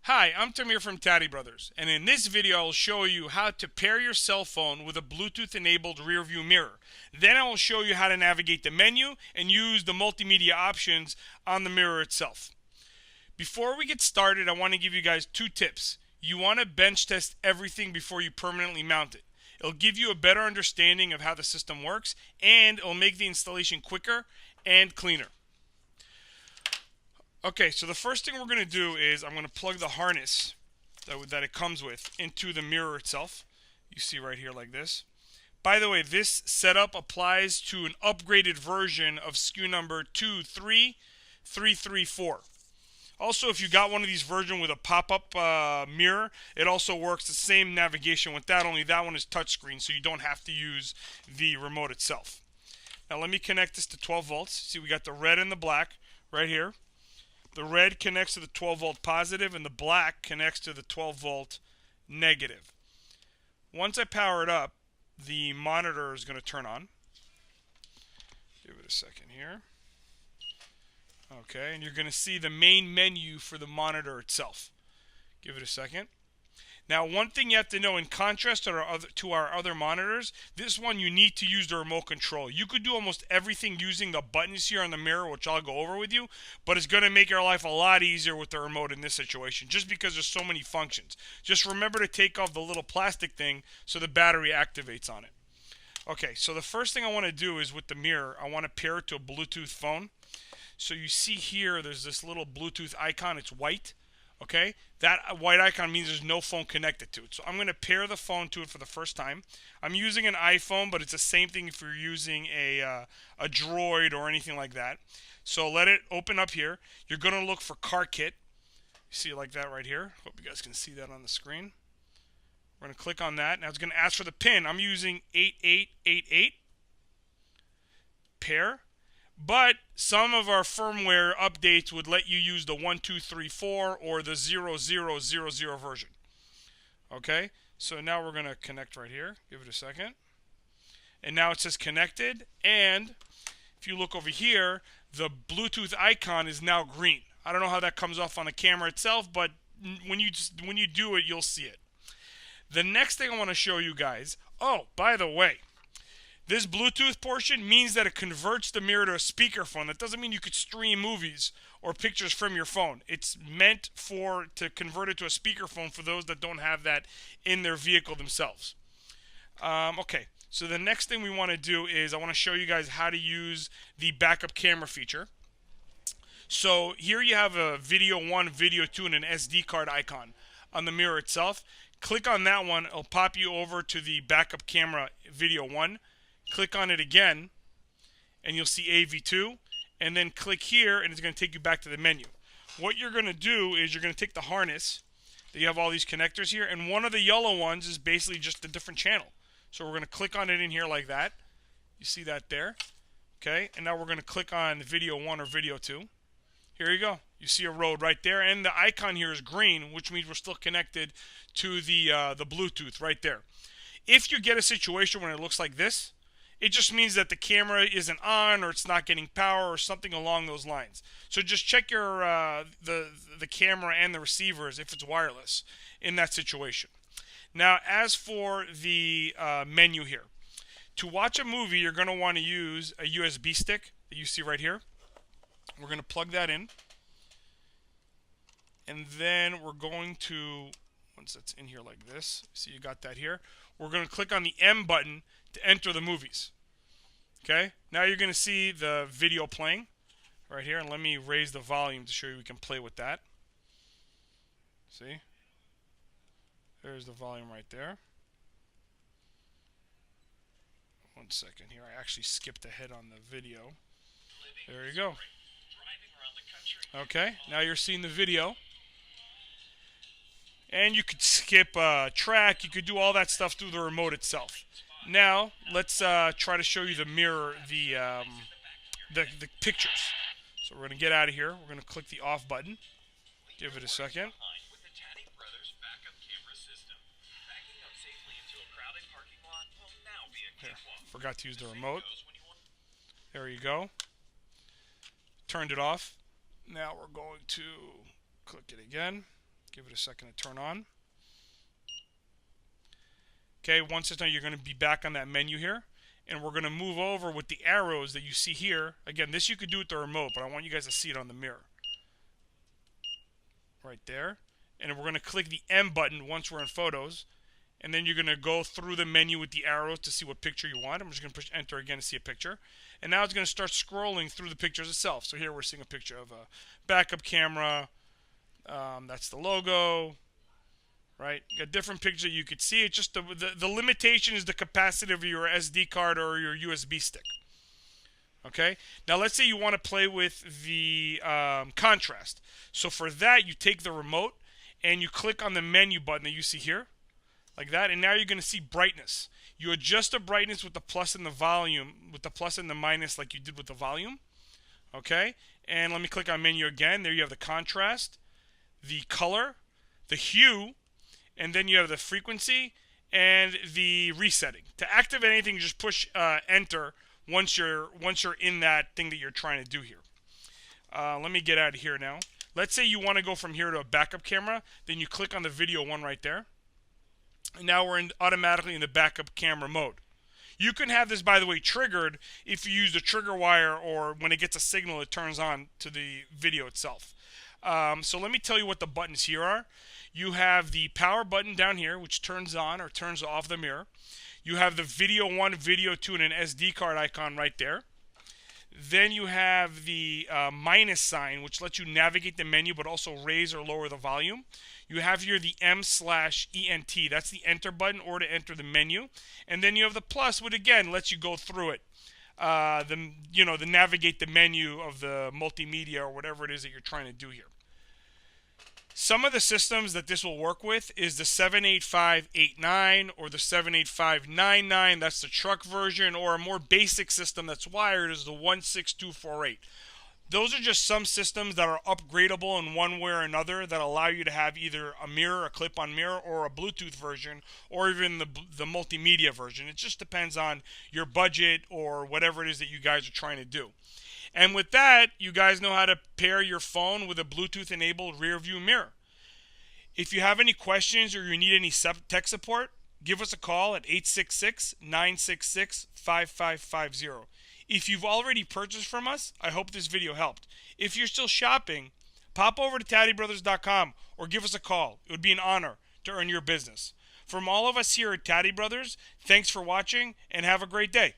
Hi, I'm Tamir from TadiBrothers, and in this video I'll show you how to pair your cell phone with a Bluetooth enabled rear view mirror. Then I will show you how to navigate the menu and use the multimedia options on the mirror itself. Before we get started, I want to give you guys two tips. You want to bench test everything before you permanently mount it. It'll give you a better understanding of how the system works, and it'll make the installation quicker and cleaner. Okay, so the first thing we're going to do is I'm going to plug the harness that it comes with into the mirror itself. You see right here like this. By the way, this setup applies to an upgraded version of SKU number 23334. Also, if you got one of these versions with a pop-up mirror, it also works the same navigation with that, only that one is touchscreen, so you don't have to use the remote itself. Now let me connect this to 12 volts. See, we got the red and the black right here. The red connects to the 12 volt positive and the black connects to the 12 volt negative. Once I power it up, the monitor is going to turn on. Give it a second here. Okay, and you're going to see the main menu for the monitor itself. Give it a second. Now, one thing you have to know, in contrast to our other monitors, this one you need to use the remote control. You could do almost everything using the buttons here on the mirror, which I'll go over with you, but it's going to make your life a lot easier with the remote in this situation, just because there's so many functions. Just remember to take off the little plastic thing so the battery activates on it. Okay, so the first thing I want to do is with the mirror, I want to pair it to a Bluetooth phone. So you see here, there's this little Bluetooth icon. It's white. Okay, that white icon means there's no phone connected to it. So I'm going to pair the phone to it for the first time. I'm using an iPhone, but it's the same thing if you're using a Droid or anything like that. So let it open up here. You're going to look for car kit. You see it like that right here. Hope you guys can see that on the screen. We're going to click on that. Now it's going to ask for the pin. I'm using 8888 pair. But some of our firmware updates would let you use the 1234 or the 0000 version. Okay, so now we're going to connect right here. Give it a second. And now it says connected. And if you look over here, the Bluetooth icon is now green. I don't know how that comes off on the camera itself, but when you do it, you'll see it. The next thing I want to show you guys. Oh, by the way, this Bluetooth portion means that it converts the mirror to a speakerphone. That doesn't mean you could stream movies or pictures from your phone. It's meant to convert it to a speakerphone for those that don't have that in their vehicle themselves. Okay, so the next thing we want to do is I want to show you guys how to use the backup camera feature. So here you have a video 1, video 2, and an SD card icon on the mirror itself. Click on that one. It'll pop you over to the backup camera video 1. Click on it again, and you'll see AV2, and then click here, and it's going to take you back to the menu. What you're going to do is you're going to take the harness. You have all these connectors here, and one of the yellow ones is basically just a different channel. So we're going to click on it in here like that. You see that there? Okay, and now we're going to click on video 1 or video 2. Here you go. You see a road right there, and the icon here is green, which means we're still connected to the Bluetooth right there. If you get a situation when it looks like this, it just means that the camera isn't on, or it's not getting power, or something along those lines. So just check your the camera and the receivers if it's wireless in that situation. Now, as for the menu here, to watch a movie, you're going to want to use a USB stick that you see right here. We're going to plug that in, and then we're going to, once that's in here like this, see you got that here. We're going to click on the M button to enter the movies. Okay, now you're going to see the video playing right here, and let me raise the volume to show you we can play with that. See? There's the volume right there. One second here, I actually skipped ahead on the video. There you go. Okay, now you're seeing the video. And you could skip track, you could do all that stuff through the remote itself. Now, let's try to show you the mirror, the pictures. So we're going to get out of here. We're going to click the off button. Give it a second. Here, forgot to use the remote. There you go. Turned it off. Now we're going to click it again. Give it a second to turn on. Okay, once it's done, you're going to be back on that menu here. And we're going to move over with the arrows that you see here. Again, this you could do with the remote, but I want you guys to see it on the mirror. Right there. And we're going to click the M button once we're in photos. And then you're going to go through the menu with the arrows to see what picture you want. I'm just going to push enter again to see a picture. And now it's going to start scrolling through the pictures itself. So here we're seeing a picture of a backup camera. That's the logo. Right? You got different pictures that you could see. It's just the limitation is the capacity of your SD card or your USB stick. Okay? Now let's say you want to play with the contrast. So for that, you take the remote and you click on the menu button that you see here. Like that, and now you're going to see brightness. You adjust the brightness with the plus and the volume, with the plus and the minus like you did with the volume. Okay? And let me click on menu again. There you have the contrast, the color, the hue, and then you have the frequency and the resetting. To activate anything, just push enter once you're in that thing that you're trying to do here. Let me get out of here now. Let's say you want to go from here to a backup camera. Then you click on the video one right there. And now we're automatically in the backup camera mode. You can have this, by the way, triggered if you use the trigger wire, or when it gets a signal, it turns on to the video itself. So let me tell you what the buttons here are. You have the power button down here, which turns on or turns off the mirror. You have the video 1, video 2, and an SD card icon right there. Then you have the minus sign, which lets you navigate the menu but also raise or lower the volume. You have here the M/ENT. That's the enter button, or to enter the menu. And then you have the plus, which again lets you go through it. The navigate the menu of the multimedia or whatever it is that you're trying to do here. Some of the systems that this will work with is the 78589 or the 78599. That's the truck version, or a more basic system that's wired is the 16248. Those are just some systems that are upgradable in one way or another that allow you to have either a mirror, a clip-on mirror, or a Bluetooth version, or even the multimedia version. It just depends on your budget or whatever it is that you guys are trying to do. And with that, you guys know how to pair your phone with a Bluetooth-enabled rear-view mirror. If you have any questions or you need any tech support, give us a call at 866-966-5550. If you've already purchased from us, I hope this video helped. If you're still shopping, pop over to TadiBrothers.com or give us a call. It would be an honor to earn your business. From all of us here at Taddy Brothers, thanks for watching and have a great day.